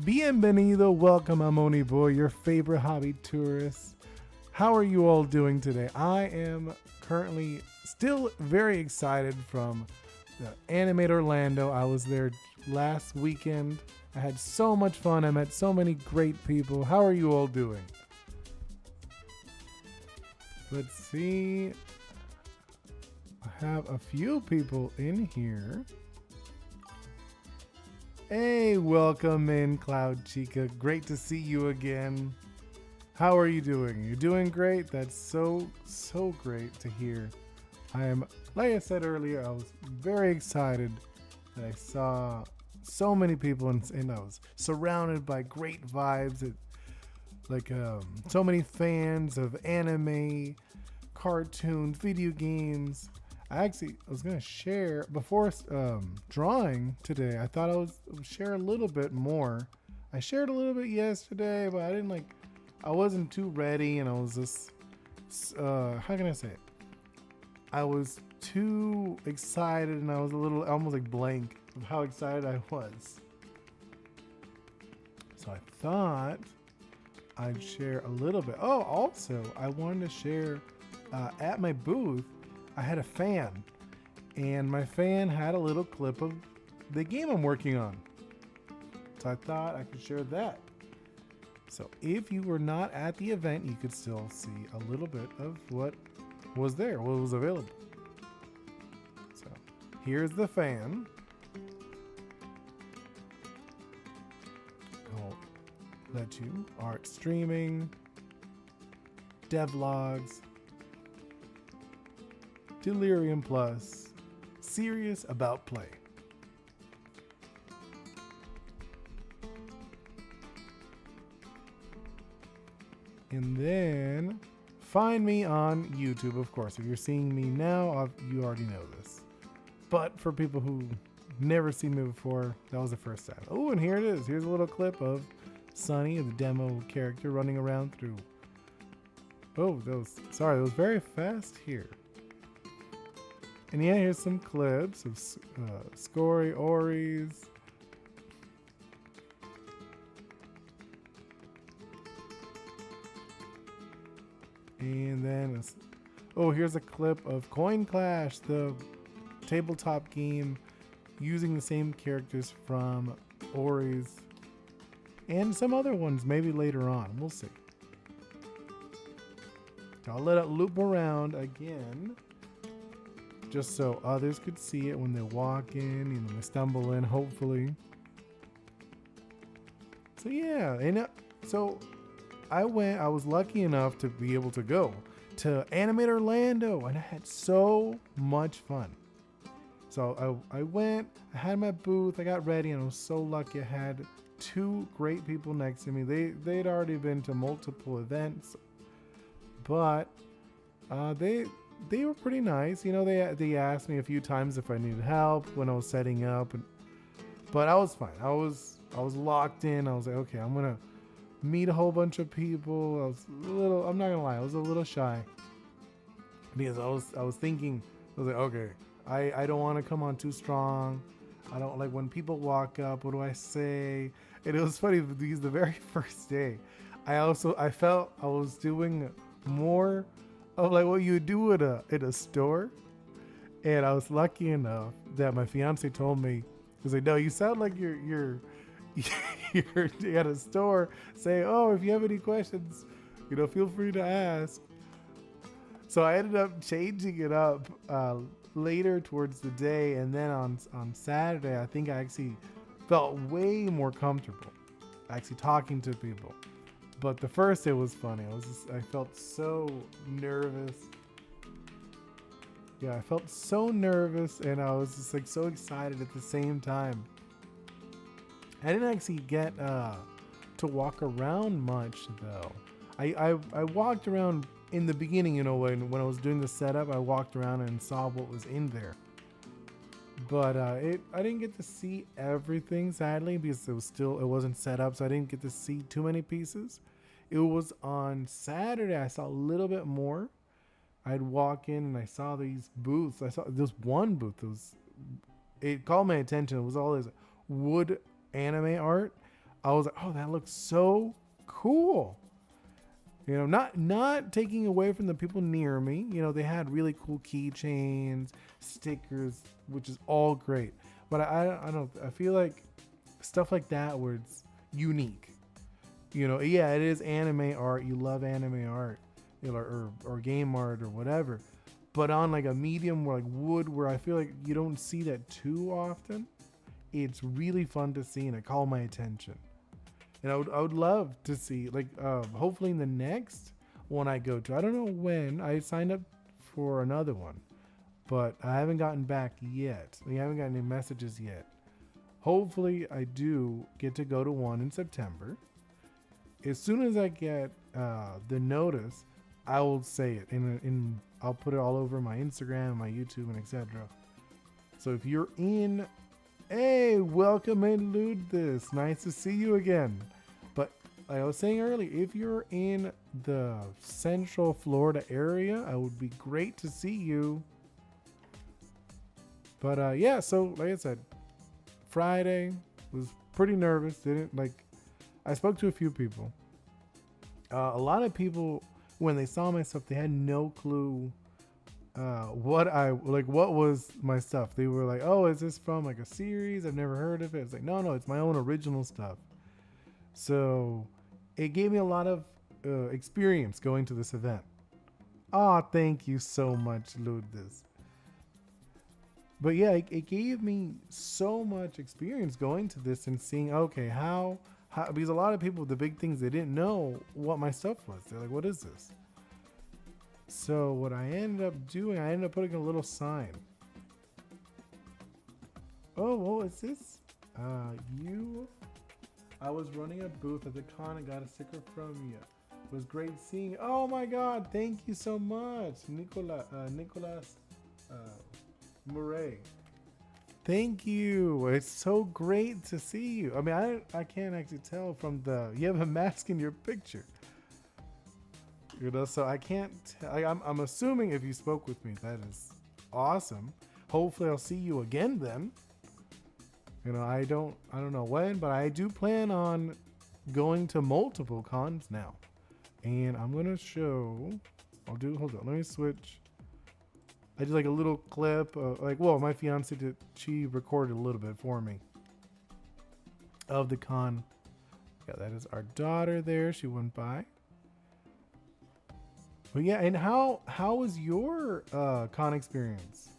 Bienvenido, welcome. I'm Oni Boi, your favorite hobby tourist. How are you all doing today? I am currently still very excited from the Animate Orlando. I was there last weekend. I had so much fun. I met so many great people. How are you all doing? Let's see. I have a few people in here. Hey, welcome in, Cloud Chica. Great to see you again. How are you doing? You're doing great. That's so great to hear. Like I said earlier, I was very excited that I saw so many people and I was surrounded by great vibes. So many fans of anime, cartoons, video games. I was going to share, before drawing today, I thought I would share a little bit more. I shared a little bit yesterday, but I wasn't too ready, and I was just, how can I say it? I was too excited, and I was almost like blank of how excited I was. So I thought I'd share a little bit. Oh, also, I wanted to share at my booth, I had a fan, and my fan had a little clip of the game I'm working on. So I thought I could share that. So if you were not at the event, you could still see a little bit of what was there, what was available. So here's the fan. I'll let you art streaming, devlogs, Delirium Plus, serious about play. And then find me on YouTube, of course. If you're seeing me now, you already know this. But for people who never seen me before, that was the first time. Oh, and here it is. Here's a little clip of Sunny, the demo character, running around through. Oh, that was very fast here. And yeah, here's some clips of Scory, Oris. And then, here's a clip of Coin Clash, the tabletop game using the same characters from Oris. And some other ones, maybe later on. We'll see. I'll let it loop around again, just so others could see it when they walk in, they stumble in, hopefully. So yeah, and so I was lucky enough to be able to go to Animate Orlando, and I had so much fun. So I went, I had my booth, I got ready, and I was so lucky I had two great people next to me. They'd already been to multiple events, but they were pretty nice. They asked me a few times if I needed help when I was setting up, but I was fine. I was locked in. I was like, okay, I'm gonna meet a whole bunch of people. I'm not gonna lie, I was a little shy because I was thinking, I was like, okay, I don't want to come on too strong. I don't like when people walk up, what do I say? And it was funny because the very first day, I felt I was doing more of like what you would do in a store. And I was lucky enough that my fiance told me, he was like, no, you sound like you're at a store saying, oh, if you have any questions, feel free to ask. So I ended up changing it up later towards the day, and then on Saturday, I think I actually felt way more comfortable actually talking to people. But the first day was funny. I felt so nervous. Yeah, I felt so nervous, and I was just so excited at the same time. I didn't actually get to walk around much though. I walked around in the beginning, when I was doing the setup. I walked around and saw what was in there. But I didn't get to see everything, sadly, because it wasn't set up, so I didn't get to see too many pieces. It was on Saturday I saw a little bit more. I'd walk in and I saw these booths. I saw this one booth. It called my attention. It was all this wood anime art. I was like, oh, that looks so cool. You know, not taking away from the people near me. You know, they had really cool keychains, stickers, which is all great. But I don't. I feel like stuff like that where it's unique. You know, yeah, it is anime art. You love anime art, you know, or game art or whatever. But on like a medium where like wood, where I feel like you don't see that too often, it's really fun to see and it called my attention. And I would love to see, like, hopefully in the next one I go to. I don't know when. I signed up for another one, but I haven't gotten back yet. We haven't gotten any messages yet. Hopefully I do get to go to one in September. As soon as I get the notice, I will say it. And I'll put it all over my Instagram, my YouTube, and etc. So if you're in... Hey, welcome in, Ludus. Nice to see you again. But like I was saying earlier, if you're in the Central Florida area, it would be great to see you. But yeah, so like I said, Friday was pretty nervous. I spoke to a few people. A lot of people, when they saw my stuff, they had no clue what was my stuff. They were like, oh, is this from like a series? I've never heard of it. It's like, no, it's my own original stuff. So it gave me a lot of experience going to this event. Oh, thank you so much, Ludus. But yeah, it gave me so much experience going to this and seeing, okay, how because a lot of people, the big things, they didn't know what my stuff was. They're like, what is this? So what I ended up doing, I ended up putting a little sign. Oh, what is this? I was running a booth at the con and got a sticker from you. It was great seeing you. Oh my God, thank you so much, Nicolas Murray. Thank you. It's so great to see you. I mean, I can't actually tell from you have a mask in your picture. You know, so I can't. I'm assuming if you spoke with me, that is awesome. Hopefully, I'll see you again then. You know, I don't know when, but I do plan on going to multiple cons now, and I'm gonna show. Hold on, let me switch. I did like a little clip. My fiance she recorded a little bit for me of the con. Yeah, that is our daughter there. She went by. But yeah, and how was your con experience?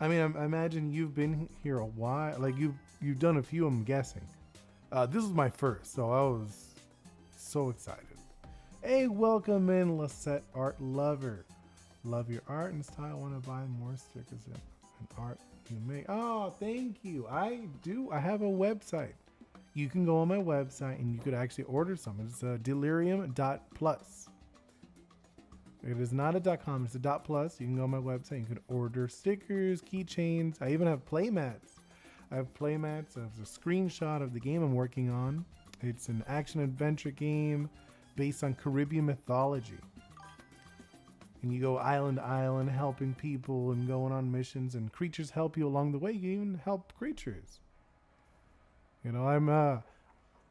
I mean, I imagine you've been here a while. Like you've done a few, I'm guessing. This was my first, so I was so excited. Hey, welcome in, Lisette Art Lover. Love your art and style. Want to buy more stickers and art you make. Oh, thank you. I do. I have a website. You can go on my website and you could actually order some. It's delirium.plus. It is not a .com, it's a .plus. You can go on my website. You can order stickers, keychains. I even have playmats. I have playmats. I have a screenshot of the game I'm working on. It's an action-adventure game based on Caribbean mythology. And you go island to island helping people and going on missions, and creatures help you along the way. You even help creatures. You know, I'm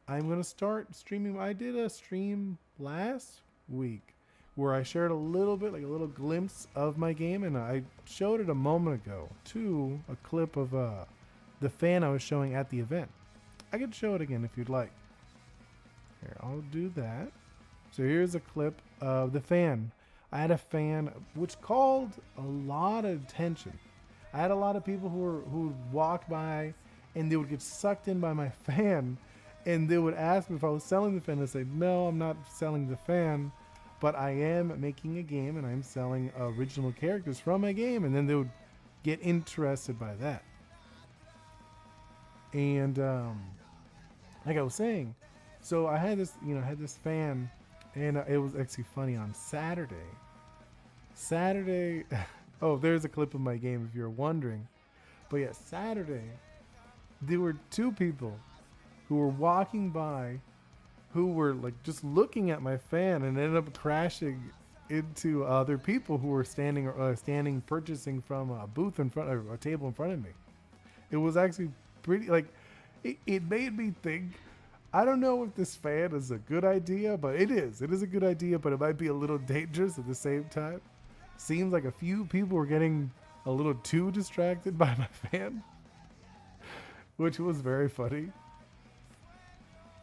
going to start streaming. I did a stream last week where I shared a little bit, like a little glimpse of my game, and I showed it a moment ago to a clip of the fan I was showing at the event. I could show it again if you'd like. Here, I'll do that. So here's a clip of the fan. I had a fan which called a lot of attention. I had a lot of people who would walk by and they would get sucked in by my fan, and they would ask me if I was selling the fan. I'd say, no, I'm not selling the fan, but I am making a game and I'm selling original characters from my game. And then they would get interested by that. And like I was saying, so I had this fan, and it was actually funny on Saturday. Oh, there's a clip of my game if you're wondering. But yeah, Saturday, there were two people who were walking by who were like just looking at my fan and ended up crashing into other people who were standing purchasing from a booth in front of a table in front of me. It was actually pretty, like, it made me think I don't know if this fan is a good idea, but it is. It is a good idea, but it might be a little dangerous at the same time. Seems like a few people were getting a little too distracted by my fan, which was very funny.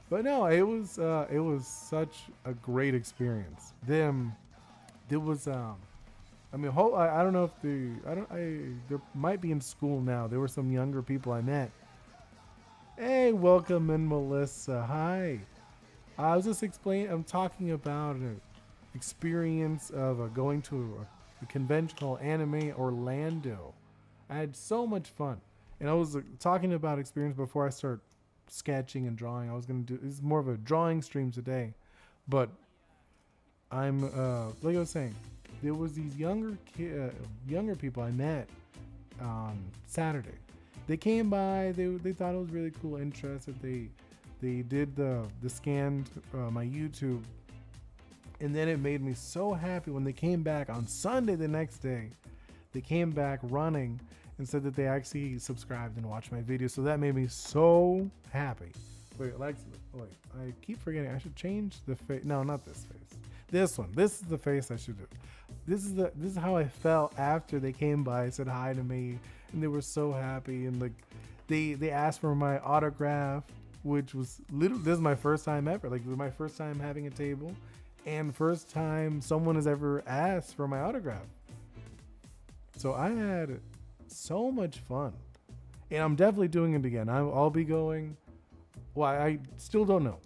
But no, it was such a great experience. Them, there was I mean, I don't know if there might be in school now. There were some younger people I met. Hey, welcome in, Melissa. Hi. I was just explaining. I'm talking about an experience of going to a conventional anime Orlando. I had so much fun, and I was talking about experience before I start sketching and drawing. I was gonna do. This is more of a drawing stream today, but I'm like I was saying, there was these younger people I met on Saturday. They came by. They thought it was really cool, interested. They did the scanned my YouTube, and then it made me so happy when they came back on Sunday the next day. They came back running and said that they actually subscribed and watched my video. So that made me so happy. Wait, Alexa, wait, I keep forgetting. I should change the face. No, not this face. This one. This is the face I should do. This is how I felt after they came by, said hi to me, and they were so happy. And like, they asked for my autograph, which was literally, this is my first time ever. Like, this is my first time having a table, and first time someone has ever asked for my autograph. So I had so much fun, and I'm definitely doing it again. I'll be going. Well, I still don't know,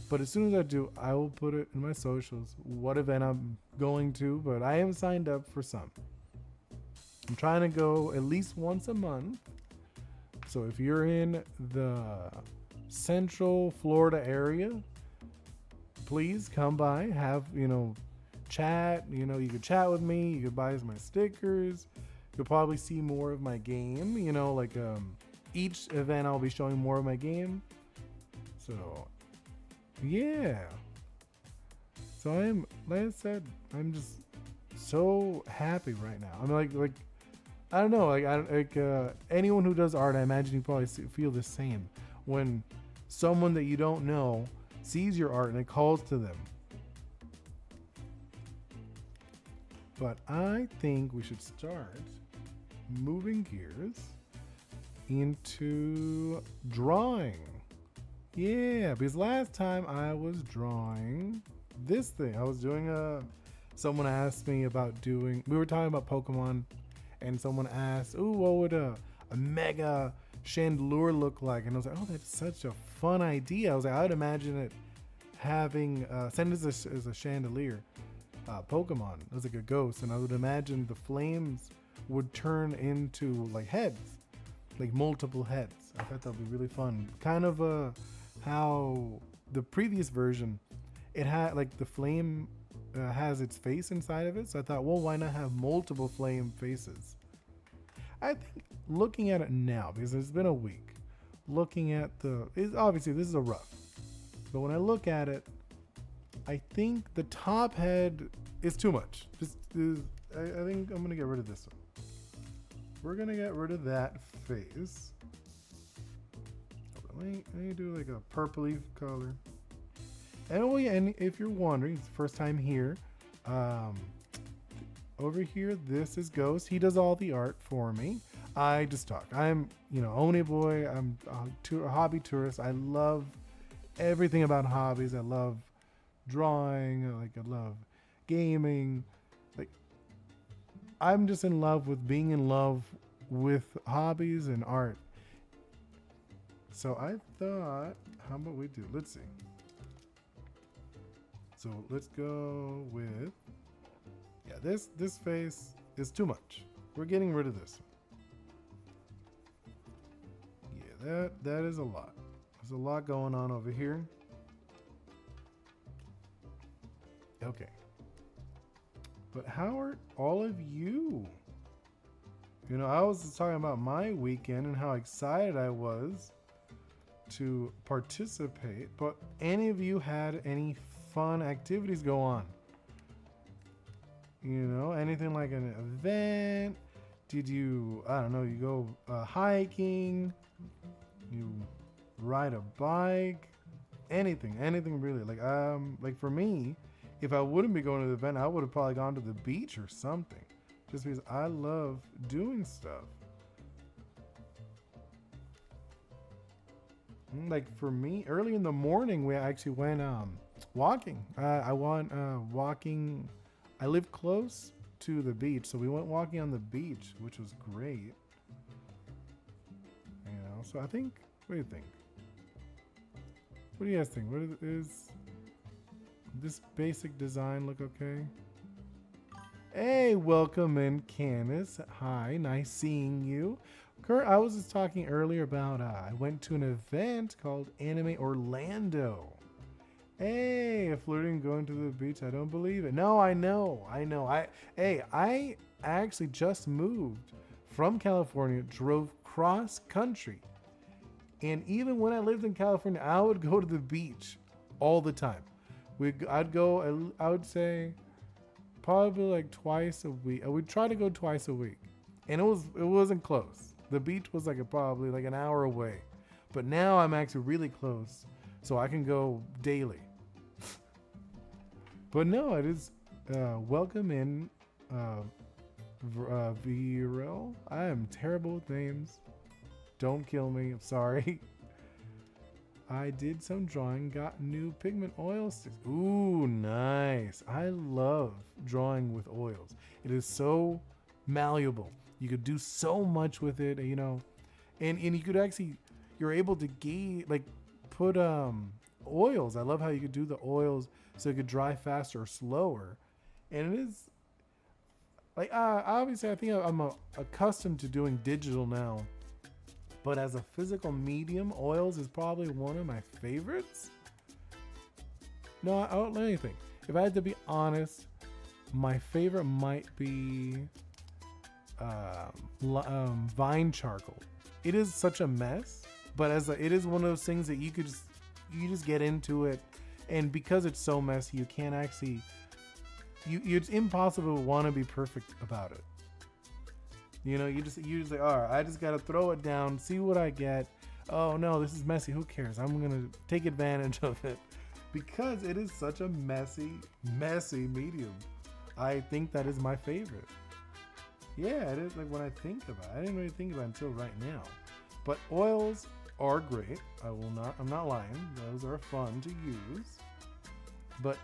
but as soon as I do, I will put it in my socials what event I'm going to. But I am signed up for some. I'm trying to go at least once a month. So if you're in the Central Florida area, please come by. Have chat. You could chat with me. You could buy my stickers. You'll probably see more of my game. Each event I'll be showing more of my game. So, yeah. So like I said, I'm just so happy right now. I'm like, I don't know, anyone who does art, I imagine you probably feel the same. When someone that you don't know sees your art and it calls to them. But I think we should start moving gears into drawing. Yeah, because last time I was drawing this thing. I was doing someone asked me about we were talking about Pokemon, and someone asked, ooh, what would a mega chandelier look like? And I was like, oh, that's such a fun idea. I was like, I would imagine it having, send as a chandelier, Pokemon, as like a ghost. And I would imagine the flames would turn into like heads, like multiple heads. I thought that would be really fun. Kind of how the previous version, it had like the flame has its face inside of it. So I thought, well, why not have multiple flame faces? I think looking at it now, because it's been a week, looking at obviously this is a rough, but when I look at it, I think the top head is too much. I think I'm gonna get rid of this one. We're gonna get rid of that face. Let me do like a purpley color. And if you're wondering, it's the first time here. Over here, this is Ghost. He does all the art for me. I just talk. I'm, Oni Boi. I'm a hobby tourist. I love everything about hobbies. I love drawing. I love gaming. I'm just in love with being in love with hobbies and art. So I thought, how about we do? Let's see. So let's go with, this face is too much. We're getting rid of this. Yeah, that is a lot. There's a lot going on over here. Okay. But how are all of you? I was just talking about my weekend and how excited I was to participate, but any of you had any fun activities go on? Anything like an event? Did you, I don't know, you go hiking, you ride a bike, anything really. Like for me, if I wouldn't be going to the event, I would have probably gone to the beach or something, just because I love doing stuff. Like for me, early in the morning, we actually went walking. I went walking. I live close to the beach, so we went walking on the beach, which was great. You know, so I think. What do you think? What do you guys think? What is this basic design look okay? Hey, welcome in, Candace. Hi, nice seeing you. Kurt, I was just talking earlier about I went to an event called Animate Orlando. Hey, flirting going to the beach. I don't believe it. No, I know. I actually just moved from California, drove cross country. And even when I lived in California, I would go to the beach all the time. I'd go, I would say probably like twice a week. I would try to go twice a week. And it wasn't close. The beach was probably like an hour away. But now I'm actually really close, so I can go daily. But no, it is welcome in Virel. I am terrible with names. Don't kill me. I'm sorry. I did some drawing, got new pigment oil sticks. Ooh, nice. I love drawing with oils. It is so malleable. You could do so much with it, you know. And you could actually, you're able to put oils. I love how you could do the oils so it could dry faster or slower. And it is, obviously I think I'm accustomed to doing digital now. But as a physical medium, oils is probably one of my favorites. No, I don't know anything. If I had to be honest, my favorite might be Vine charcoal. It is such a mess, but it is one of those things that you just get into it, and because it's so messy, you can't actually. It's impossible to want to be perfect about it. You know, you just like, all right, I just got to throw it down, see what I get. Oh no, this is messy. Who cares? I'm going to take advantage of it because it is such a messy medium. I think that is my favorite. Yeah, it is. Like when I think about it, I didn't really think about it until right now. But oils are great. I'm not lying. Those are fun to use. But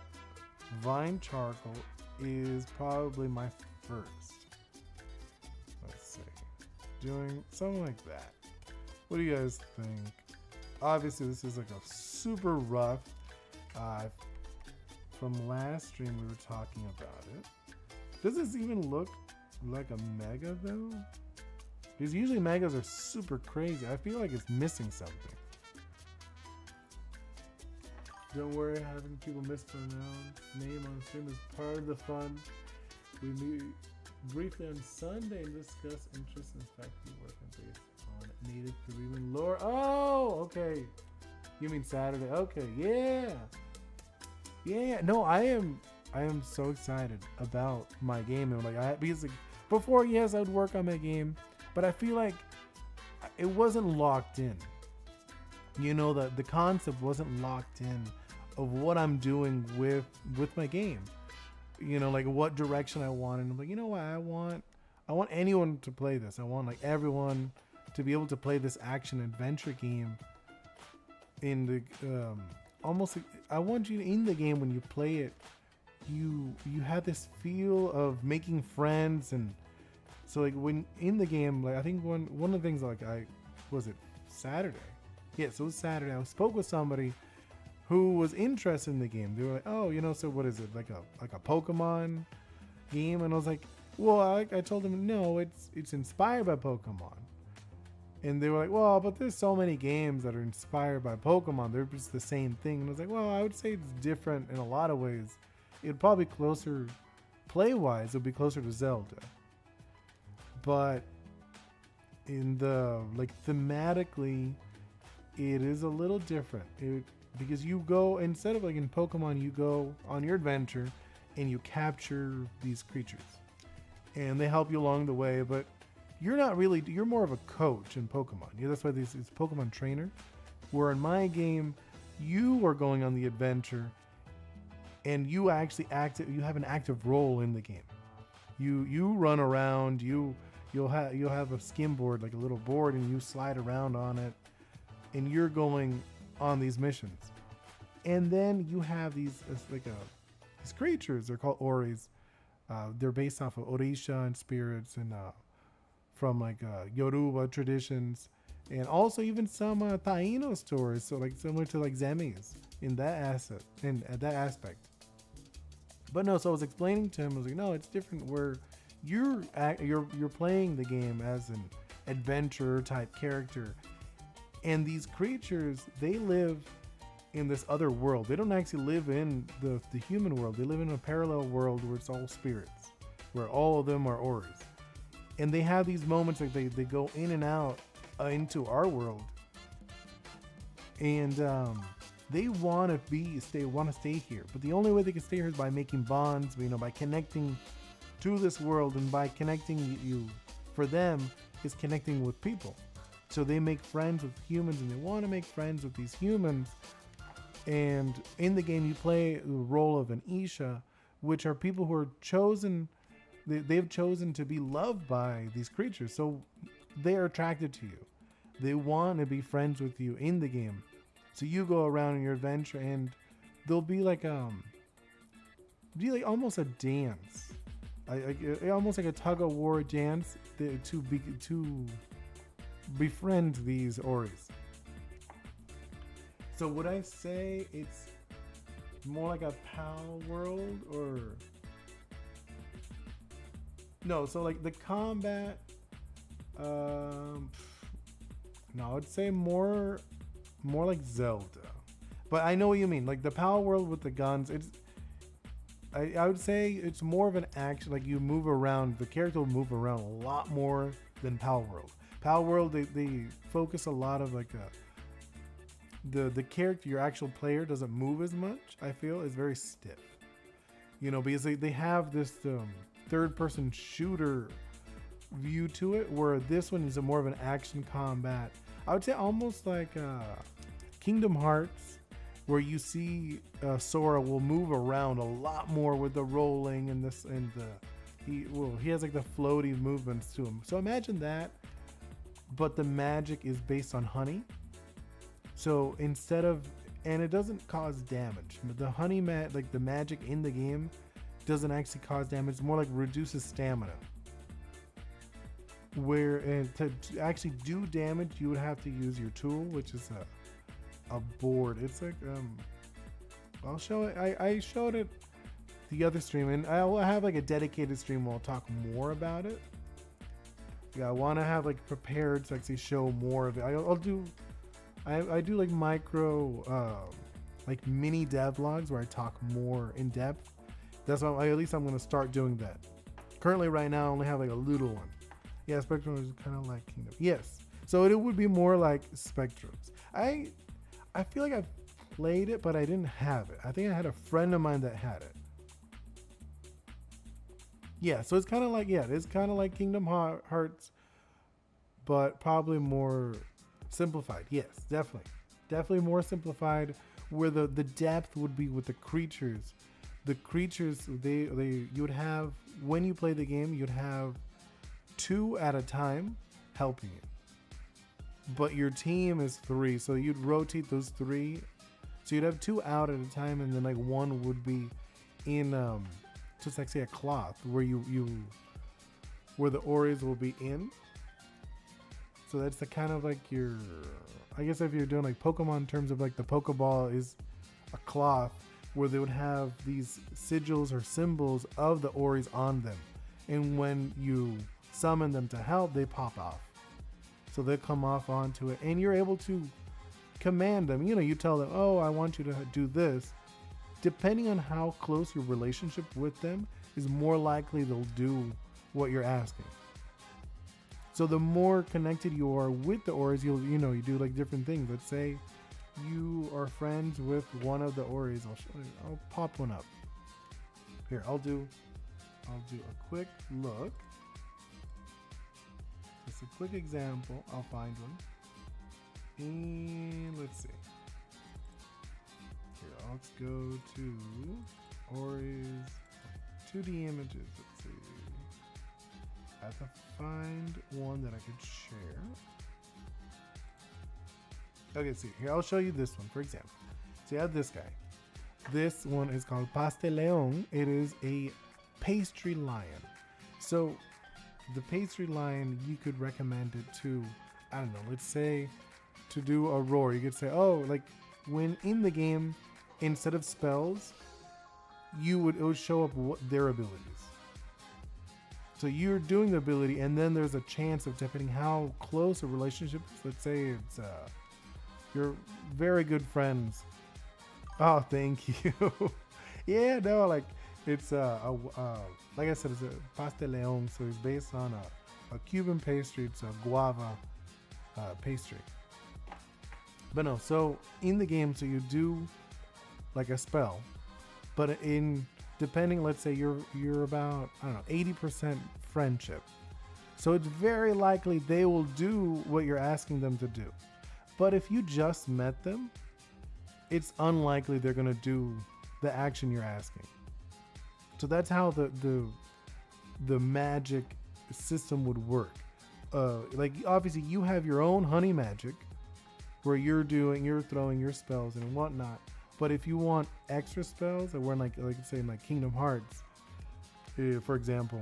Vine charcoal is probably my first. Doing something like that. What do you guys think? Obviously this is like a super rough from last stream we were talking about it. Does this even look like a mega though? Because usually megas are super crazy. I feel like it's missing something. Don't worry, having people mispronounce name on stream is part of the fun. We meet briefly on Sunday and discuss interests and fact we work on based on native Caribbean lore. Oh, okay. You mean Saturday? Okay, yeah. No, I am so excited about my game, and because before, yes, I would work on my game, but I feel like it wasn't locked in. You know, the concept wasn't locked in of what I'm doing with my game. You know, like what direction I want, and I'm like, you know what, I want anyone to play this. I want everyone to be able to play this action adventure game in the almost. I want you in the game when you play it, you have this feel of making friends, and so when in the game, I think one of the things was it Saturday? Yes, it was Saturday. I spoke with somebody who was interested in the game. They were like, oh, you know, so what is it, like a Pokemon game? And I was like, well, I told them, no, it's inspired by Pokemon. And they were like, well, but there's so many games that are inspired by Pokemon. They're just the same thing. And I was like, well, I would say it's different in a lot of ways. It'd probably closer, play-wise, it would be closer to Zelda. But in the, thematically, it is a little different. Because you go, instead of in Pokemon, you go on your adventure and you capture these creatures. And they help you along the way, but you're more of a coach in Pokemon. That's why it's Pokemon trainer. Where in my game, You are going on the adventure, and you actually you have an active role in the game. You run around. You'll have a skim board, like a little board, and you slide around on it, and you're going on these missions. And then you have these these creatures. They're called oris. They're based off of Orisha and spirits, and from Yoruba traditions, and also even some Taino stories. So like similar to like Zemis in that that aspect. But no, so I was explaining to him. I was like, no, it's different. Where you're playing the game as an adventurer type character, and these creatures, they live in this other world. They don't actually live in the human world. They live in a parallel world where it's all spirits, where all of them are oris. And they have these moments like they go in and out into our world, and they want to stay here. But the only way they can stay here is by making bonds, by connecting to this world, and by connecting for them is connecting with people. So they make friends with humans, and they want to make friends with these humans. And in the game, you play the role of an Isha, which are people who are chosen. They've chosen to be loved by these creatures, so they are attracted to you. They want to be friends with you in the game. So you go around in your adventure, and there'll be almost a dance, almost like a tug of war dance to befriend these oris. So would I say it's more like a PAL world, or no? So like the combat, no, I would say more like Zelda. But I know what you mean. Like the PAL world with the guns, I would say it's more of an action. Like you move around, the character will move around a lot more than PAL world. PAL world, they focus a lot of the character, your actual player, doesn't move as much. I feel is very stiff, because they have this third person shooter view to it, where this one is more of an action combat. I would say almost like Kingdom Hearts, where you see Sora will move around a lot more with the rolling and this and he has like the floaty movements to him. So imagine that, but the magic is based on honey. So and it doesn't cause damage. The honey the magic in the game doesn't actually cause damage. It's more like reduces stamina. And to actually do damage, you would have to use your tool, which is a board. It's like I'll show it. I showed it the other stream, and I'll have like a dedicated stream where I'll talk more about it. Yeah, I want to have prepared to actually show more of it. I do like micro, mini devlogs where I talk more in depth. That's why at least I'm going to start doing that. Currently, right now, I only have a little one. Yeah, Spectrum is kind of like Kingdom. Yes, so it would be more like Spectrums. I feel like I've played it, but I didn't have it. I think I had a friend of mine that had it. Yeah, so it's kind of like Kingdom Hearts, but probably more simplified. Yes, definitely more simplified, where the depth would be with the creatures. The creatures, you would have, when you play the game, you'd have 2 at a time helping you, but your team is 3, so you'd rotate those 3, so you'd have 2 out at a time, and then one would be in just say a cloth where where the oris will be in. So that's the kind of your, I guess if you're doing Pokemon in terms of the Pokeball is a cloth where they would have these sigils or symbols of the oris on them, and when you summon them to help, they pop off. So they'll come off onto it, and you're able to command them. You tell them, oh, I want you to do this. Depending on how close your relationship with them is, more likely they'll do what you're asking. So the more connected you are with the oris, you do different things. Let's say you are friends with one of the oris. I'll pop one up. Here, I'll do a quick look. Just a quick example. I'll find one. And let's see. let's go to Ori's 2D images. Let's see. I have to find one that I could share. Okay, see, here I'll show you this one, for example. So you have this guy. This one is called Pasteleon. It is a pastry lion. So the pastry lion, you could recommend it to, I don't know, let's say to do a roar. You could say, oh, like when in the game, instead of spells, it would show up their abilities. So you're doing the ability, and then there's a chance of, depending how close a relationship is, let's say it's you're very good friends. Oh, thank you. Yeah, no, like it's like I said, it's a pasteleon, so it's based on a Cuban pastry. It's a guava pastry. But no, so in the game, so you do like a spell, but depending, let's say you're about, I don't know, 80% friendship. So it's very likely they will do what you're asking them to do. But if you just met them, it's unlikely they're gonna do the action you're asking. So that's how the magic system would work. Like obviously you have your own honey magic where you're throwing your spells and whatnot. But if you want extra spells, or like say in like Kingdom Hearts, for example,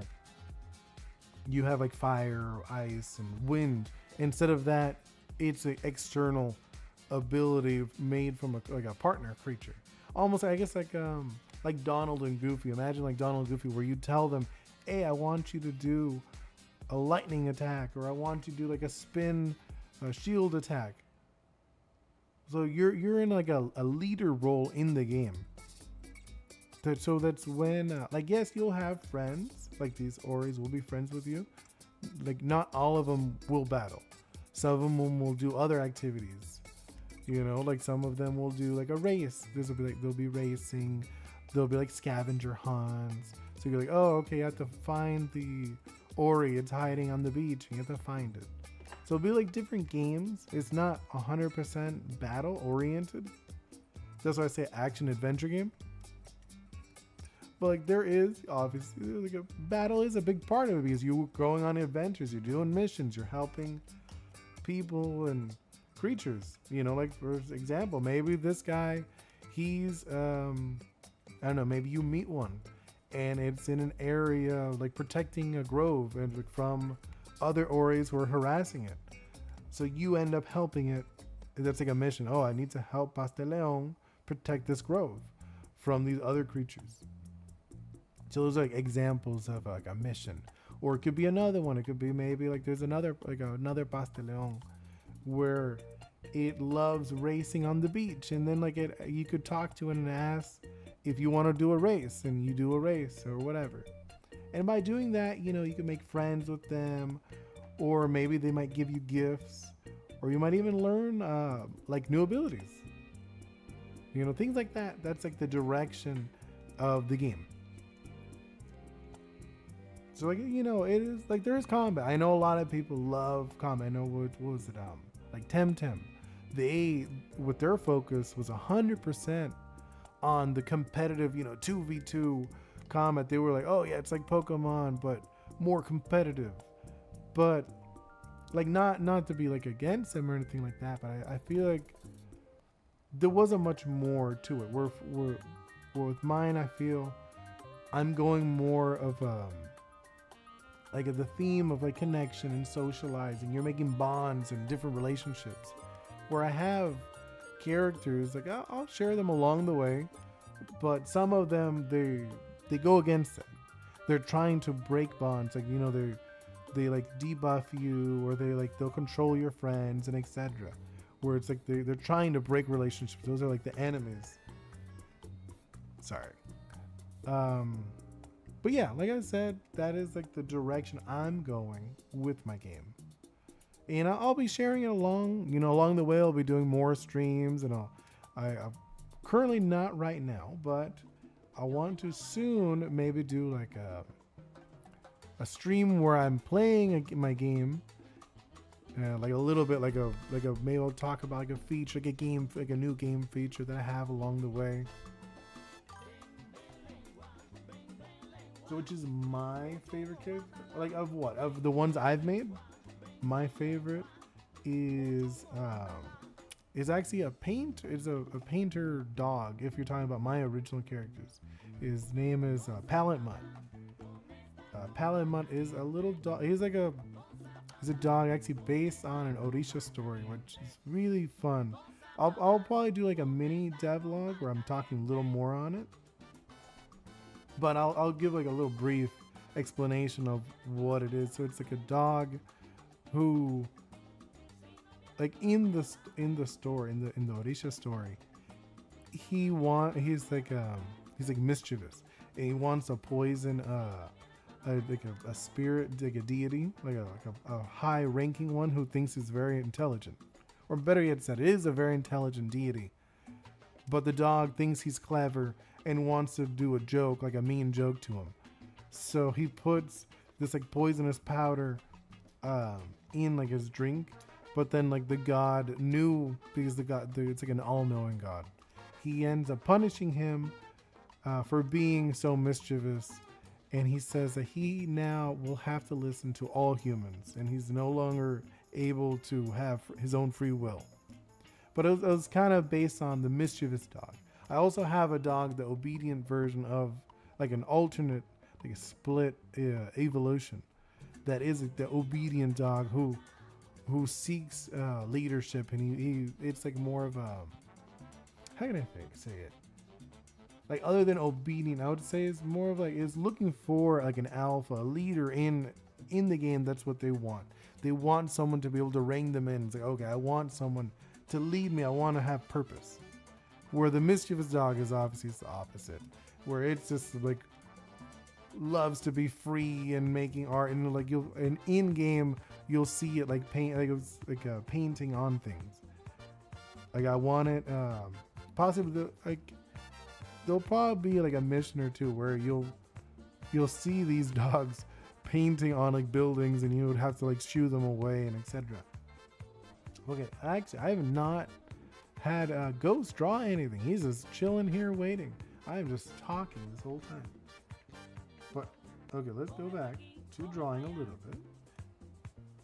you have like fire, or ice, and wind. Instead of that, it's an external ability made from a partner creature. Almost, I guess, like Donald and Goofy. Imagine like Donald and Goofy, where you tell them, "Hey, I want you to do a lightning attack, or I want you to do like a spin, shield attack." So you're in like a leader role in the game. So that's when, like, yes, you'll have friends. Like these Oris will be friends with you. Like not all of them will battle. Some of them will do other activities. You know, like some of them will do like a race. They'll be racing. There'll be like scavenger hunts. So you're like, oh, okay, you have to find the Ori. It's hiding on the beach. And you have to find it. So it'll be like different games. It's not 100% battle oriented. That's why I say action adventure game. But like there is obviously like a battle is a big part of it, because you're going on adventures, you're doing missions, you're helping people and creatures. You know, like for example, maybe this guy, he's I don't know, maybe you meet one and it's in an area like protecting a grove and like, from other Oris who are harassing it. So you end up helping it. That's like a mission. Oh, I need to help Pasteleon protect this grove from these other creatures. So those are like examples of like a mission. Or it could be another one. It could be maybe like there's another Pasteleon where it loves racing on the beach, and then like you could talk to it and ask if you want to do a race, and you do a race or whatever. And by doing that, you know, you can make friends with them, or maybe they might give you gifts, or you might even learn like new abilities. You know, things like that. That's like the direction of the game. So like, you know, it is like there is combat. I know a lot of people love combat. I know what was it? Like Temtem. With their focus was 100% on the competitive, you know, 2v2 combat. They were like, oh yeah, it's like Pokemon, but more competitive. But like not to be like against them or anything like that, but I feel like there wasn't much more to it. Where with mine, I feel I'm going more of like the theme of like connection and socializing. You're making bonds and different relationships. Where I have characters, like I'll share them along the way, but some of them they go against it. They're trying to break bonds, like, you know, they like debuff you, or they'll control your friends and etc. Where it's like they're trying to break relationships. Those are like the enemies. Sorry. But yeah, like I said, that is like the direction I'm going with my game. And I'll be sharing it along the way. I'll be doing more streams, and I'm currently not right now, but I want to soon maybe do like a stream where I'm playing my game, like a little bit like a maybe I'll talk about like a feature, like a game, like a new game feature that I have along the way. So which is my favorite character? Like of what? Of the ones I've made? My favorite is actually a painter dog. If you're talking about my original characters, his name is Palette Mutt. Palette Mutt is a little dog. He's a dog actually based on an Orisha story, which is really fun. I'll probably do like a mini devlog where I'm talking a little more on it, but I'll give like a little brief explanation of what it is. So it's like a dog who, like in the story, in the Orisha story, he's like mischievous, and he wants to poison a spirit, like a deity, like a high ranking one who thinks is very intelligent, or better yet said, it is a very intelligent deity, but the dog thinks he's clever and wants to do a joke, like a mean joke to him. So he puts this like poisonous powder in like his drink, but then like the god knew, because it's like an all-knowing god. He ends up punishing him for being so mischievous, and he says that he now will have to listen to all humans, and he's no longer able to have his own free will. But it was kind of based on the mischievous dog. I also have a dog, the obedient version of like an alternate, like a split evolution, that is the obedient dog who seeks leadership, and he it's like more of a, how can I say it? Like other than obedient, I would say it's more of like, is looking for like an alpha, a leader in the game. That's what they want. They want someone to be able to rein them in. It's like, okay, I want someone to lead me. I want to have purpose. Where the mischievous dog is obviously the opposite, where it's just like loves to be free and making art, and like in game you'll see it like paint, like it's like a painting on things. Like I want it, possibly like there'll probably be like a mission or two where you'll see these dogs painting on like buildings, and you would have to like shoo them away and etc. Okay, actually I have not had Ghost draw anything. He's just chilling here waiting. I am just talking this whole time. But okay, let's go back to drawing a little bit.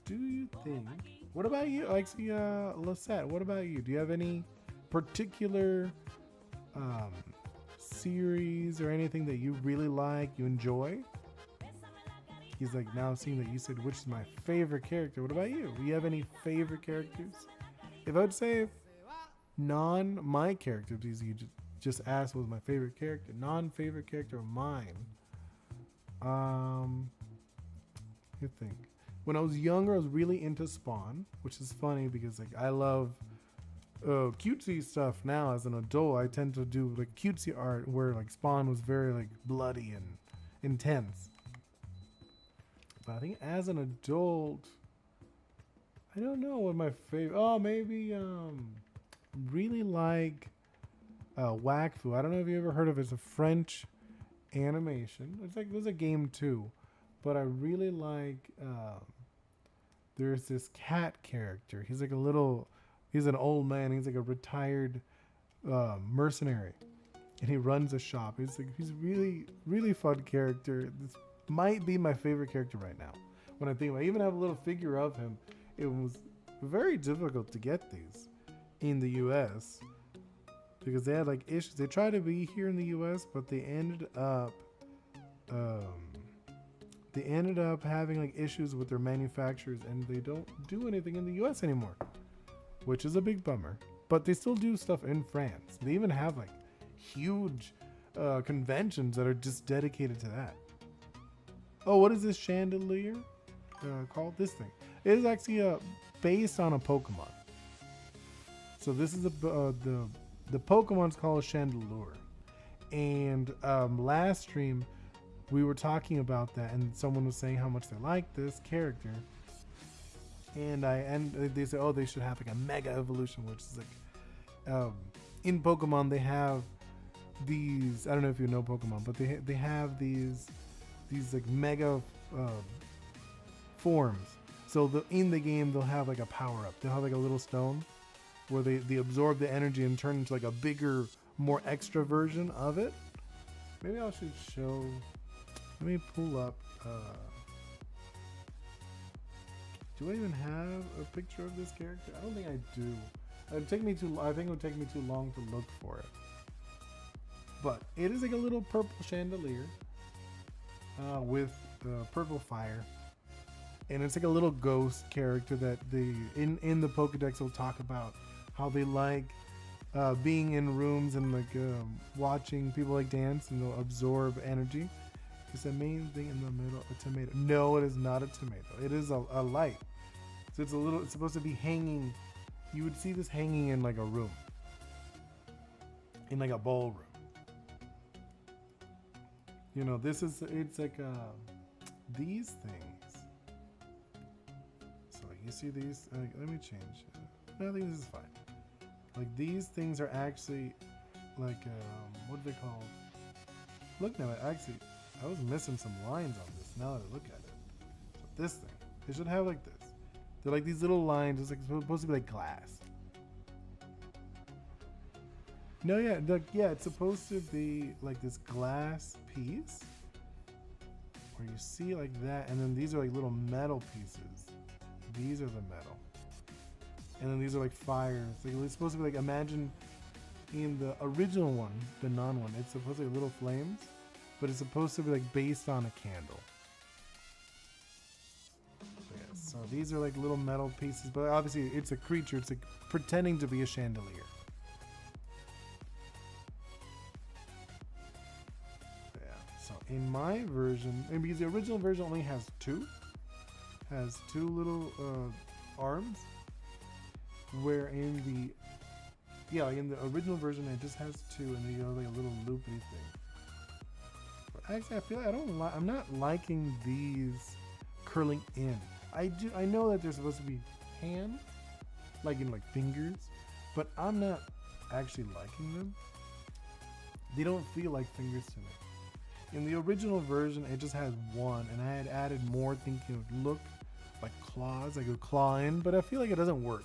Do you think? What about you, Alexia Lassette? What about you? Do you have any particular series or anything that you really like, you enjoy? He's like, now seeing that you said which is my favorite character. What about you? Do you have any favorite characters? If I would say my character, because you just asked what was my favorite character, non-favorite character of mine. You think? When I was younger, I was really into Spawn, which is funny because like I love cutesy stuff now. As an adult, I tend to do like cutesy art where like Spawn was very like bloody and intense. But I think as an adult, I don't know what my favorite. Oh, maybe really like Wakfu. I don't know if you ever heard of it. It's a French animation. It's like there's a game too, but I really like. There's this cat character. He's like he's an old man. He's like a retired mercenary, and he runs a shop. He's really really fun character. This might be my favorite character right now. When I think about it, I even have a little figure of him. It was very difficult to get these in the US because they had like issues. They tried to be here in the US, but they ended up having like issues with their manufacturers, and they don't do anything in the US anymore, which is a big bummer. But they still do stuff in France. They even have like huge conventions that are just dedicated to that. Oh, what is this chandelier called? This thing. It is actually based on a Pokemon. So this is the Pokemon's called Chandelure. And last stream we were talking about that, and someone was saying how much they liked this character. And they said, oh, they should have like a mega evolution, which is like in Pokemon they have these. I don't know if you know Pokemon, but they have these like mega forms. So in the game, they'll have like a power up. They'll have like a little stone where they absorb the energy and turn into like a bigger, more extra version of it. Maybe I should show. Let me pull up. Do I even have a picture of this character? I don't think I do. It'd take me too. I think it would take me too long to look for it. But it is like a little purple chandelier with purple fire, and it's like a little ghost character that they in the Pokedex will talk about how they like being in rooms and like watching people like dance, and they'll absorb energy. It's the main thing in the middle. A tomato? No, it is not a tomato. It is a light. So it's a little. It's supposed to be hanging. You would see this hanging in like a room, in like a ballroom. You know, this is. It's like these things. So you see these. Let me change. No, I think this is fine. Like these things are actually like what are they called? Look now, actually, I was missing some lines on this. Now that I look at it, so this thing, they should have like this. They're like these little lines. It's like supposed to be like glass. No, yeah, it's supposed to be like this glass piece, where you see like that, and then these are like little metal pieces. These are the metal, and then these are like fires. Like it's supposed to be like, imagine in the original one, the non one, it's supposed to be little flames, but it's supposed to be like based on a candle. So these are like little metal pieces, but obviously it's a creature. It's like pretending to be a chandelier. Yeah. So in my version, and because the original version only has two little arms, where in the original version it just has two, and then you have like a little loopy thing. But actually, I feel like I'm not liking these curling in. I know that they're supposed to be hands, like in like fingers, but I'm not actually liking them. They don't feel like fingers to me. In the original version, it just has one, and I had added more thinking it would look like claws, like a claw in, but I feel like it doesn't work.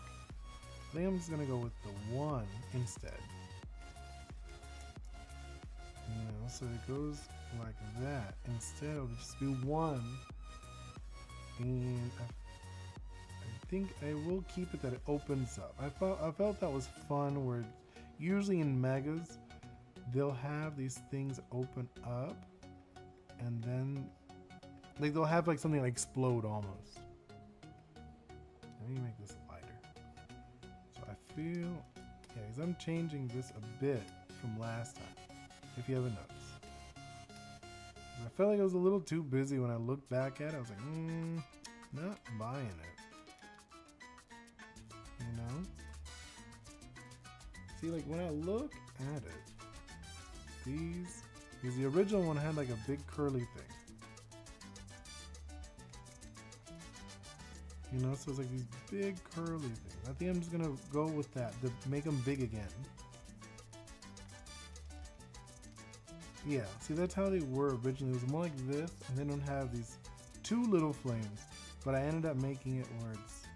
I think I'm just gonna go with the one instead. You know, so it goes like that. Instead of just be one. And I think I will keep it that it opens up. I felt that was fun, where usually in megas they'll have these things open up, and then like they'll have like something like explode almost. Let me make this lighter. So I feel, yeah, because I'm changing this a bit from last time, if you haven't noticed. I felt like I was a little too busy when I looked back at it. I was like, not buying it. You know? See, like when I look at it, because the original one had like a big curly thing. You know, so it's like these big curly things. I think I'm just gonna go with that to make them big again. Yeah, see, that's how they were originally. It was more like this, and they don't have these two little flames, but I ended up making it where it's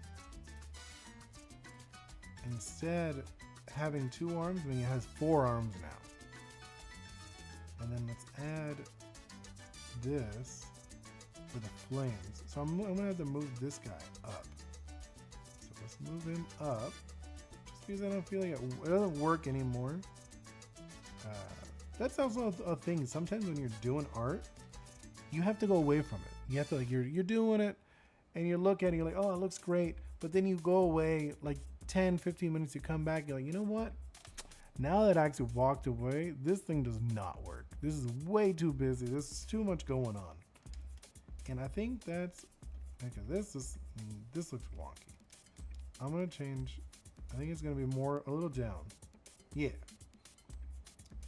instead having two arms, I mean, it has 4 arms now. And then let's add this for the flames. So I'm gonna have to move this guy up. So let's move him up, just because I don't feel like it doesn't work anymore. That's also a thing. Sometimes when you're doing art, you have to go away from it. You have to, like, you're doing it, and you look at it, you're like, oh, it looks great. But then you go away, like 10, 15 minutes, you come back, you're like, you know what? Now that I actually walked away, this thing does not work. This is way too busy. There's too much going on. And I think that's, okay, this looks wonky. I'm gonna change, I think it's gonna be more, a little down. Yeah.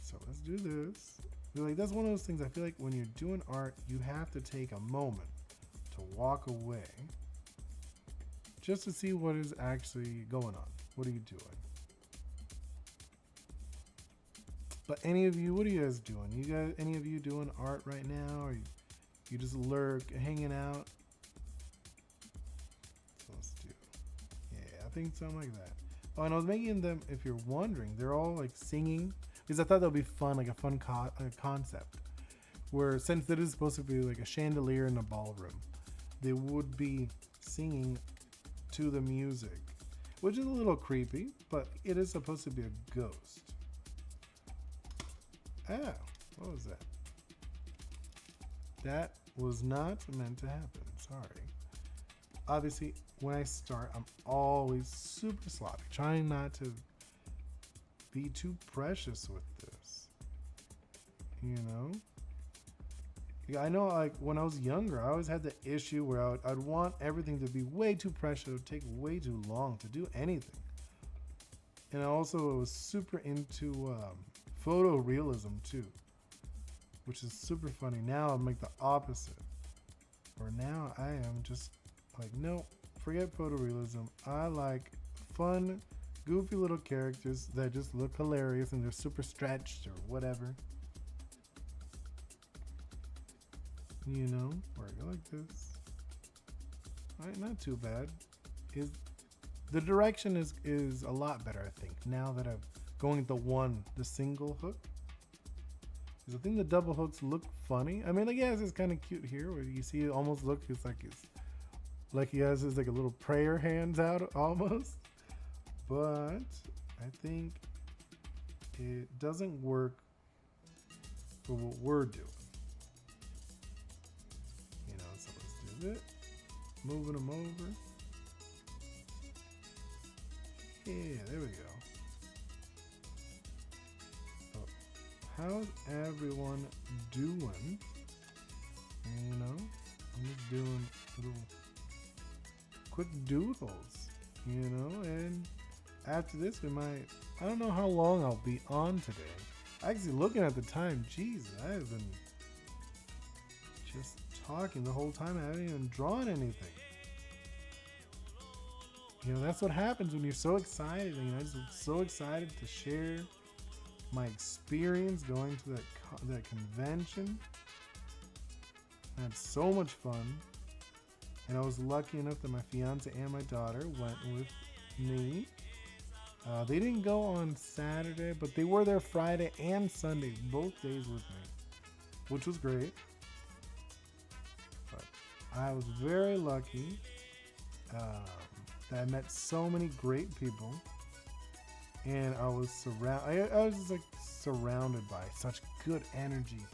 So let's do this. Like, that's one of those things I feel like when you're doing art, you have to take a moment to walk away just to see what is actually going on. What are you doing? But any of you, what are you guys doing? Any of you doing art right now? Or you just lurk, hanging out? think something like that. Oh, and I was making them, if you're wondering, they're all like singing, because I thought that would be fun, like a fun concept, where since it is supposed to be like a chandelier in a ballroom, they would be singing to the music, which is a little creepy, but it is supposed to be a ghost. Ah, what was that? That was not meant to happen, sorry. Obviously, when I start, I'm always super sloppy, trying not to be too precious with this, you know? Yeah, I know, like, when I was younger, I always had the issue where I'd want everything to be way too precious. It would take way too long to do anything. And I also was super into photorealism, too, which is super funny. Now I'm like the opposite. Or now I am just like, no, forget photorealism. I like fun, goofy little characters that just look hilarious and they're super stretched or whatever. You know, or go like this. All right, not too bad. The direction is a lot better, I think, now that I'm going the single hook. Because I think the double hooks look funny. I mean, like, yes, it's kind of cute here where you see it almost look, it's like he has his like a little prayer hands out almost. But I think it doesn't work for what we're doing. You know, so let's do it. Moving them over. Yeah, there we go. So, how's everyone doing? You know, I'm just doing little quick doodles, you know, and after this we might, I don't know how long I'll be on today. Actually, looking at the time, jeez, I have been just talking the whole time. I haven't even drawn anything. You know, that's what happens when you're so excited. You know, I'm just so excited to share my experience going to that convention. I had so much fun. And I was lucky enough that my fiance and my daughter went with me. They didn't go on Saturday, but they were there Friday and Sunday, both days with me, which was great. But I was very lucky that I met so many great people, and I was just like surrounded by such good energy.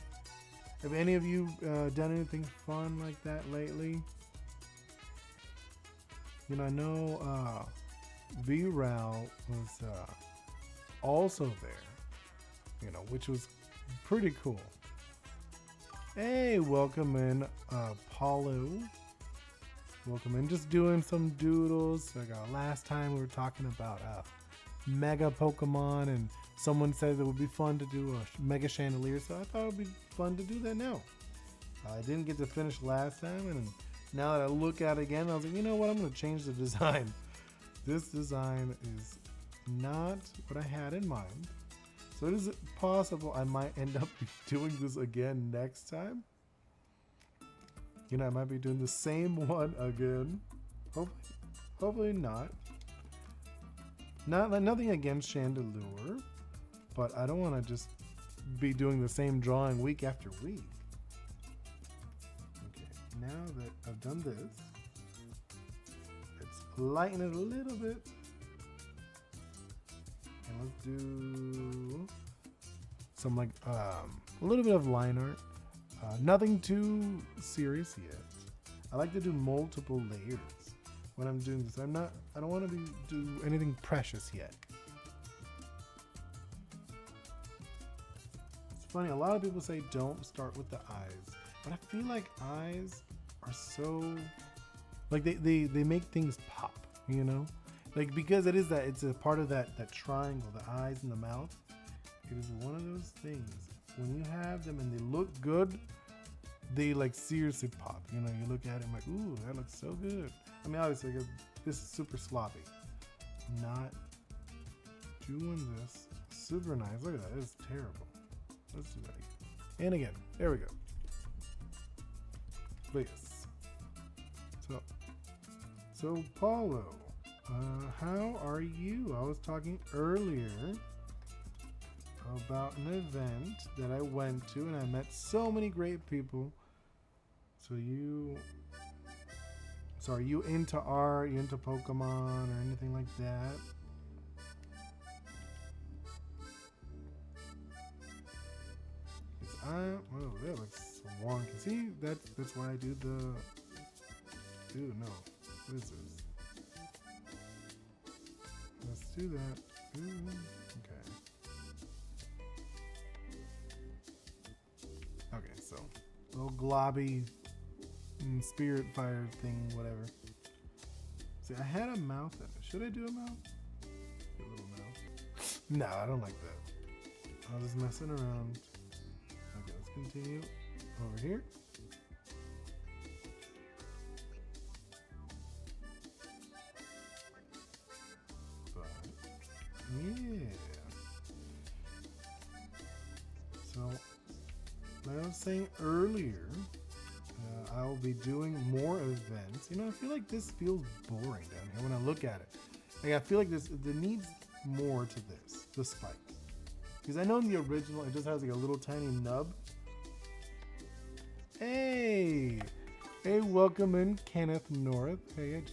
Have any of you done anything fun like that lately? You know, I know V-Ral was also there, you know, which was pretty cool. Hey, welcome in, Paulo. Welcome in. Just doing some doodles. Like last time we were talking about mega Pokemon, and someone said it would be fun to do a mega chandelier, so I thought it would be fun to do that now. I didn't get to finish last time, and now that I look at it again, I was like, you know what, I'm going to change the design. This design is not what I had in mind. So it is possible I might end up doing this again next time. You know, I might be doing the same one again. Hopefully not. Nothing against Chandelure, but I don't want to just be doing the same drawing week after week. Okay, now that I've done this, let's lighten it a little bit. And let's do some like a little bit of line art. Nothing too serious yet. I like to do multiple layers when I'm doing this. I don't want to do anything precious yet. It's funny, a lot of people say don't start with the eyes, but I feel like eyes are so, like they make things pop, you know? Like, because it's a part of that triangle, the eyes and the mouth. It is one of those things, when you have them and they look good, they like seriously pop. You know, you look at it and like, ooh, that looks so good. I mean, obviously, this is super sloppy. Not doing this super nice. Look at that, it's terrible. Let's do that again. And again, there we go. But yes. So Paulo, How are you? I was talking earlier about an event that I went to and I met so many great people. So are you into art? You into Pokemon or anything like that? Oh, that looks wonky. See, that's why I do the. Ooh, no. What is this? Let's do that. Ooh, okay. Okay, so little globby spirit fire thing, whatever. See, I had a mouth in it. Should I do a mouth? A little mouth. No, I don't like that. I was just messing around. Okay, let's continue over here. But yeah. So, like I was saying earlier, I'll be doing more events. You know, I feel like this feels boring down here when I look at it. Like, I feel like there needs more to this, the spike. Because I know in the original, it just has like a little tiny nub. Hey! Hey, welcome in, Kenneth North. Hey, I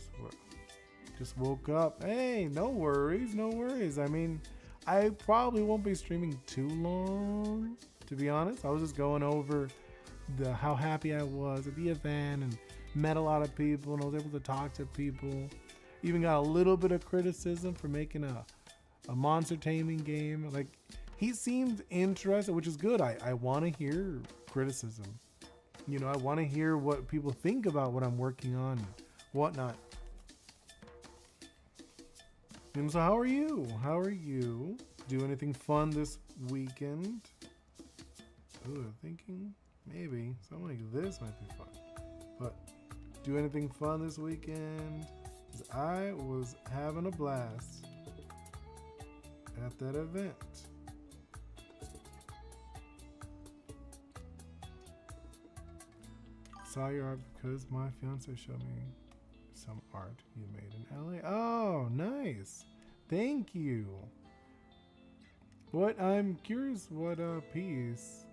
just woke up. Hey, no worries, no worries. I mean, I probably won't be streaming too long, to be honest. I was just going over how happy I was at the event and met a lot of people and I was able to talk to people. Even got a little bit of criticism for making a monster taming game. Like, he seemed interested, which is good. I want to hear criticism. You know, I want to hear what people think about what I'm working on and whatnot. And so how are you? How are you? Do anything fun this weekend? Ooh, I'm thinking maybe something like this might be fun. But do anything fun this weekend? 'Cause I was having a blast at that event. Saw your art because my fiance showed me some art you made in LA. Oh, nice. Thank you. I'm curious what piece.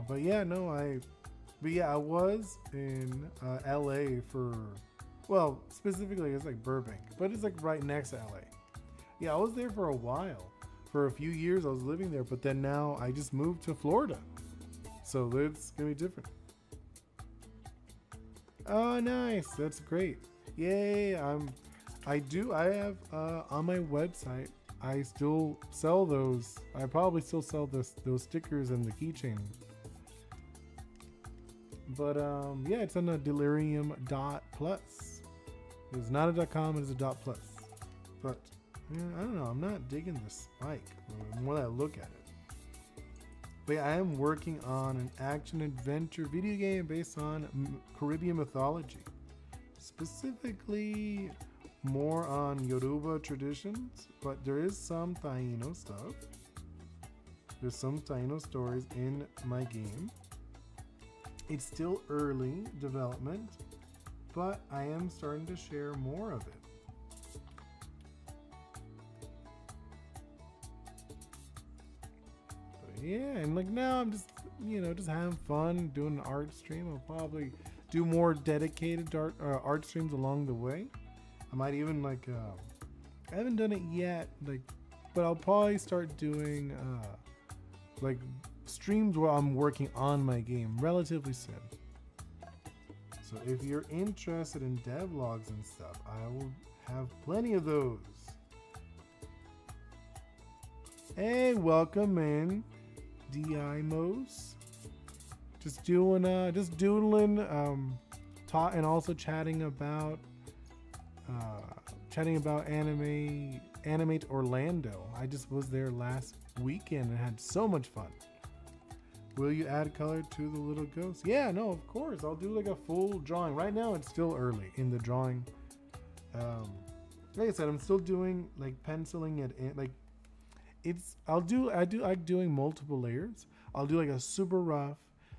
But yeah, no, I was in LA for, well, specifically it's like Burbank, but it's like right next to LA. Yeah, I was there for a while. For a few years I was living there, but then now I just moved to Florida. So it's gonna be different. Oh, nice. That's great. Yay. I have on my website, I still sell those. I probably still sell those stickers and the keychain. But yeah, it's on the delirium.plus. It's not a .com, it's a .plus. But yeah, I don't know, I'm not digging the spike the more that I look at it. But yeah, I am working on an action-adventure video game based on Caribbean mythology. Specifically, more on Yoruba traditions, but there is some Taino stuff. There's some Taino stories in my game. It's still early development, but I am starting to share more of it. Yeah, and like now I'm just, just having fun doing an art stream. I'll probably do more dedicated art streams along the way. I might even I haven't done it yet, but I'll probably start doing streams where I'm working on my game relatively soon. So if you're interested in devlogs and stuff, I will have plenty of those. Hey, welcome in. Dimos, just doodling, and also chatting about Animate Orlando. I just was there last weekend and had so much fun. Will you add color to the little ghost? Yeah, no, of course. I'll do like a full drawing. Right now, it's still early in the drawing. Like I said, I'm still doing like penciling it in, like. I like doing multiple layers. I'll do like a super rough,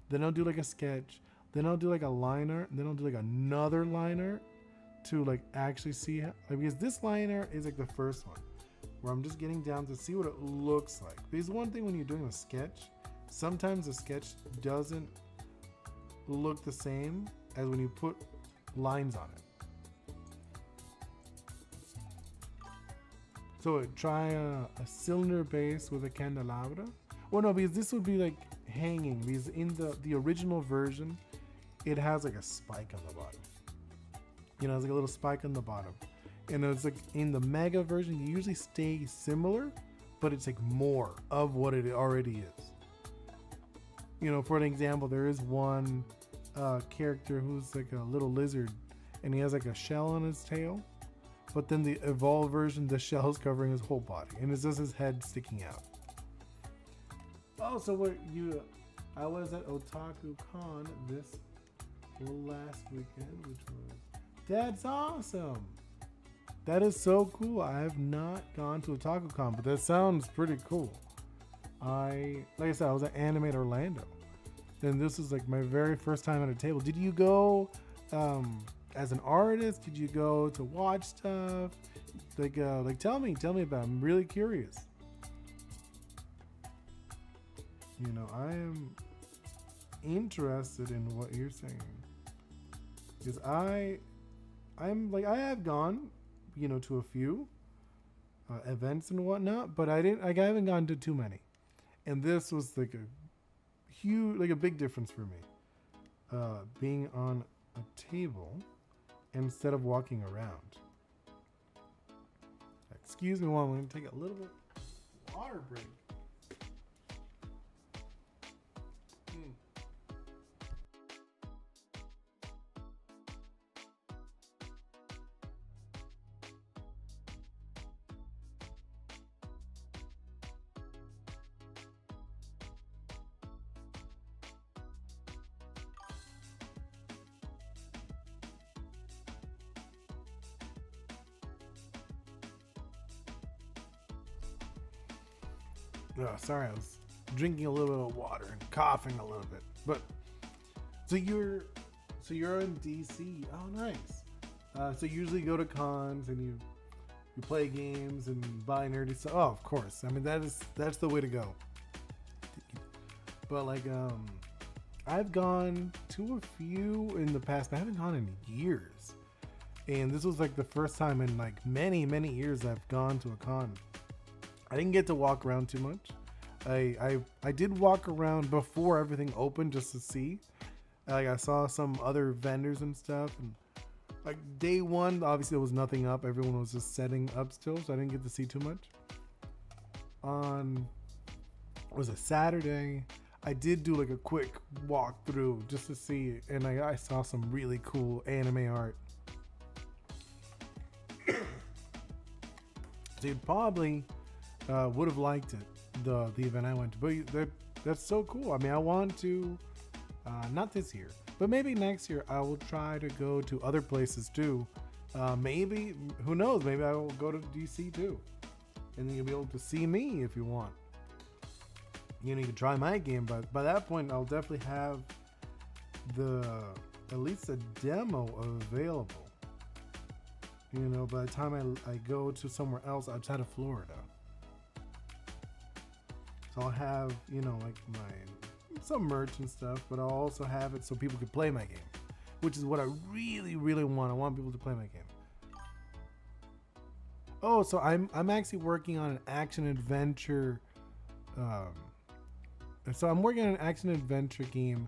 then I'll do like a sketch, then I'll do like a liner, and then I'll do like another liner, to like actually see how, like, because this liner is like the first one where I'm just getting down to see what it looks like. Because one thing when you're doing a sketch, sometimes the sketch doesn't look the same as when you put lines on it. So try a cylinder base with a candelabra. Well, no, because this would be like hanging, because in the original version, it has like a spike on the bottom. You know, it's like a little spike on the bottom. And it's like in the mega version, you usually stay similar, but it's like more of what it already is. You know, for an example, there is one character who's like a little lizard, and he has like a shell on his tail. But then the evolved version, the shell is covering his whole body, and it's just his head sticking out. Oh, so I was at Otaku Con this last weekend, which was, that's awesome. That is so cool. I have not gone to Otaku Con, but that sounds pretty cool. Like I said, I was at Animate Orlando, and this was like my very first time at a table. Did you go as an artist? Did you go to watch stuff? Like tell me about it. I'm really curious. You know, I am interested in what you're saying, because I'm like, I have gone, you know, to a few events and whatnot, but I haven't gone to too many, and this was like a huge, like a big difference for me, being on a table instead of walking around. Excuse me while I'm going to take a little bit water break. Oh, sorry, I was drinking a little bit of water and coughing a little bit. But so you're in DC. Oh, nice. So you usually go to cons and you play games and buy nerdy stuff. Oh, of course. I mean, that's the way to go. But like, I've gone to a few in the past, but I haven't gone in years. And this was like the first time in like many years I've gone to a con. I didn't get to walk around too much. I did walk around before everything opened just to see. Like, I saw some other vendors and stuff, and like day one, obviously there was nothing up. Everyone was just setting up still, so I didn't get to see too much. On, it was a Saturday, I did do like a quick walk through just to see, and I saw some really cool anime art. So you probably would have liked it, the event I went to, but that's so cool. I mean, I want to, not this year, but maybe next year I will try to go to other places too. Maybe, who knows, maybe I will go to DC too, and then you'll be able to see me if you want. You know, you can try my game, but by that point I'll definitely have at least a demo available. You know, by the time I go to somewhere else outside of Florida. So I'll have, you know, like some merch and stuff, but I'll also have it so people can play my game, which is what I really want. I want people to play my game. Oh, so I'm actually working on an action adventure. So I'm working on an action adventure game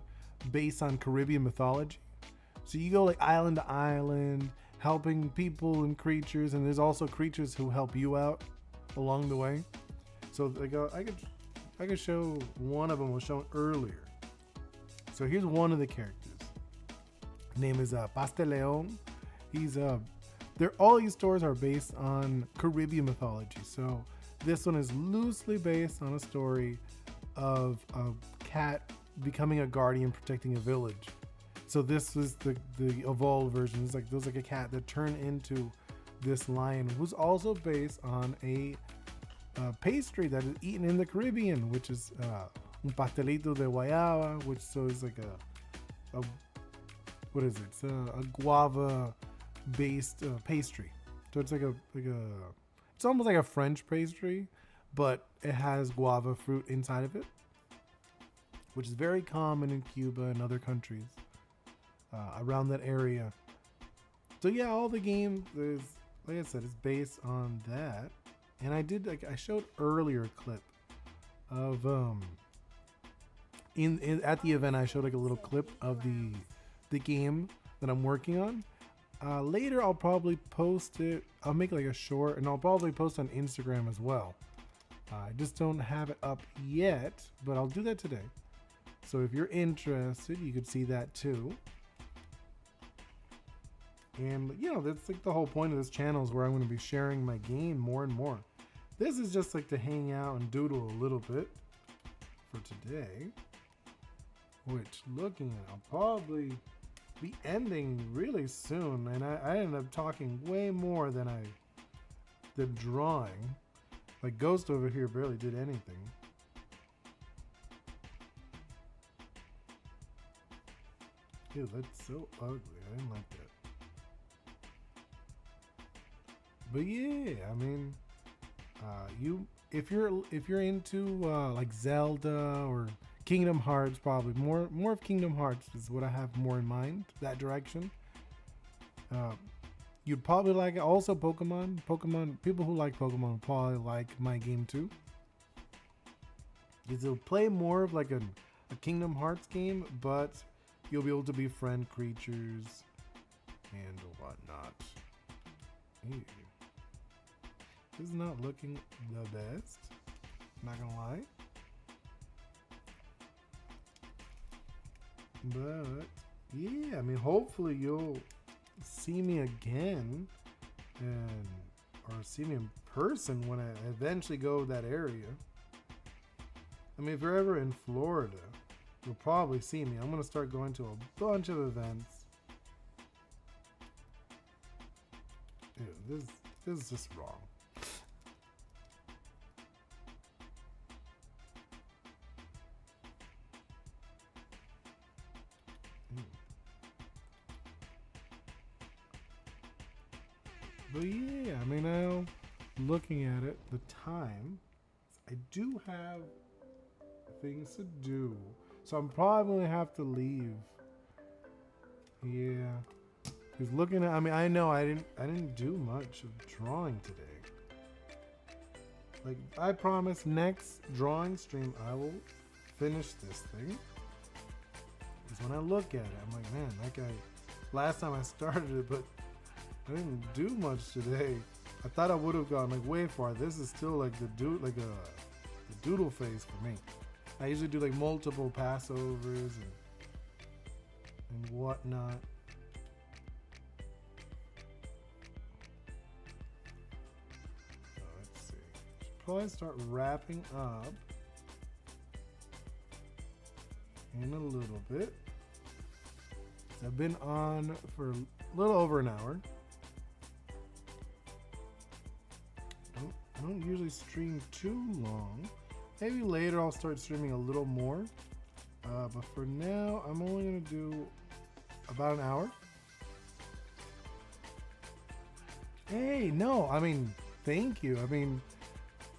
based on Caribbean mythology. So you go like island to island, helping people and creatures, and there's also creatures who help you out along the way. So I could show one of them was shown earlier. So here's one of the characters. His name is Pasteleon. He's all these stories are based on Caribbean mythology. So this one is loosely based on a story of a cat becoming a guardian protecting a village. So this was the evolved version. It's like, there's like a cat that turned into this lion, who's also based on a pastry that is eaten in the Caribbean, which is un pastelito de guayaba, which so is like a what is it? It's a guava based pastry. So it's it's almost like a French pastry, but it has guava fruit inside of it, which is very common in Cuba and other countries around that area. So yeah, all the game is, like I said, it's based on that. And I showed earlier a clip of in at the event. I showed like a little clip of the game that I'm working on. Later I'll probably post it. I'll make like a short, and I'll probably post on Instagram as well. I just don't have it up yet, but I'll do that today. So if you're interested, you could see that too. And you know, that's like the whole point of this channel, is where I'm going to be sharing my game more and more. This is just like to hang out and doodle a little bit for today. Which, looking at, I'll probably be ending really soon. And I ended up talking way more than I did drawing. Like Ghost over here barely did anything. Ew, that's so ugly. I didn't like that. But yeah, I mean, if you're into like Zelda or Kingdom Hearts, probably more of Kingdom Hearts is what I have more in mind. That direction. You'd probably like it. Also Pokemon. People who like Pokemon will probably like my game too. It'll play more of like a Kingdom Hearts game, but you'll be able to befriend creatures and whatnot. Ew. This is not looking the best. Not gonna lie. But yeah, I mean, hopefully you'll see me again, or see me in person when I eventually go to that area. I mean, if you're ever in Florida, you'll probably see me. I'm gonna start going to a bunch of events. Ew, this is just wrong. But yeah, I mean, now looking at it, the time, I do have things to do, so I'm probably gonna have to leave. Yeah, because looking at, I mean, I know I didn't do much of drawing today. Like I promise, next drawing stream I will finish this thing. Because when I look at it, I'm like, man, that guy. Last time I started it, but I didn't do much today. I thought I would have gone like way far. This is still like the doodle phase for me. I usually do like multiple passovers and whatnot. So let's see. Should probably start wrapping up in a little bit. I've been on for a little over an hour. I don't usually stream too long. Maybe later I'll start streaming a little more. But for now, I'm only gonna do about an hour. Hey, no, I mean, thank you. I mean,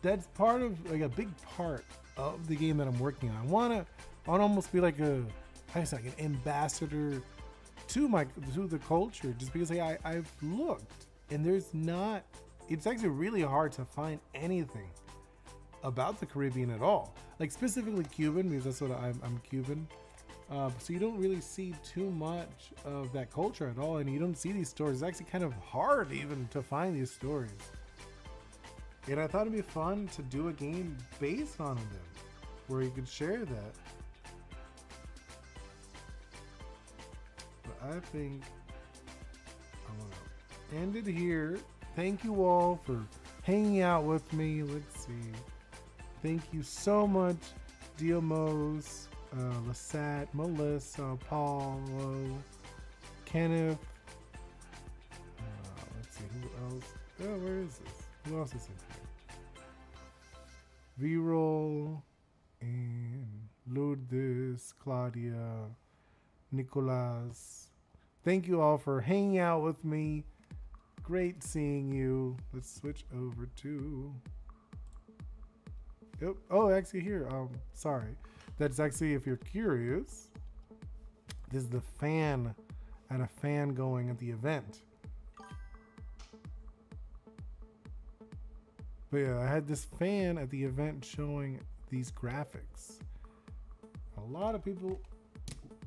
that's part of, like, a big part of the game that I'm working on. I wanna almost be like an ambassador to the culture, just because like I've looked and there's not. It's actually really hard to find anything about the Caribbean at all, like specifically Cuban, because that's what I'm Cuban. So you don't really see too much of that culture at all, and you don't see these stories. It's actually kind of hard even to find these stories. And I thought it'd be fun to do a game based on them, where you could share that. But I think I'm gonna end it here. Thank you all for hanging out with me. Let's see. Thank you so much, Diomos, Lasat, Melissa, Paulo, Kenneth. Let's see, who else? Oh, where is this? Who else is in here? V-Roll and Lourdes, Claudia, Nicolas. Thank you all for hanging out with me. great seeing you. Let's switch over to. Yep. Oh, actually, here. Sorry. That's actually, if you're curious, this is the fan. I had a fan going at the event. But yeah, I had this fan at the event showing these graphics. A lot of people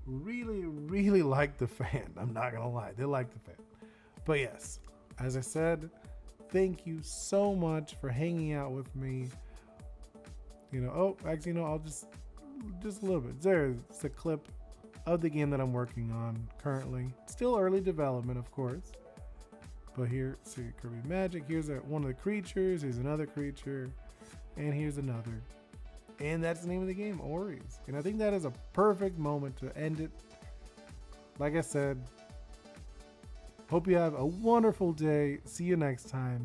really, really like the fan. I'm not gonna lie, they like the fan. But yes, as I said, thank you so much for hanging out with me. You know, oh, actually, no, I'll just a little bit. There's a clip of the game that I'm working on currently. Still early development, of course. But here, see Kirby Magic. Here's one of the creatures. Here's another creature. And here's another. And that's the name of the game, Ori's. And I think that is a perfect moment to end it. Like I said, hope you have a wonderful day. See you next time.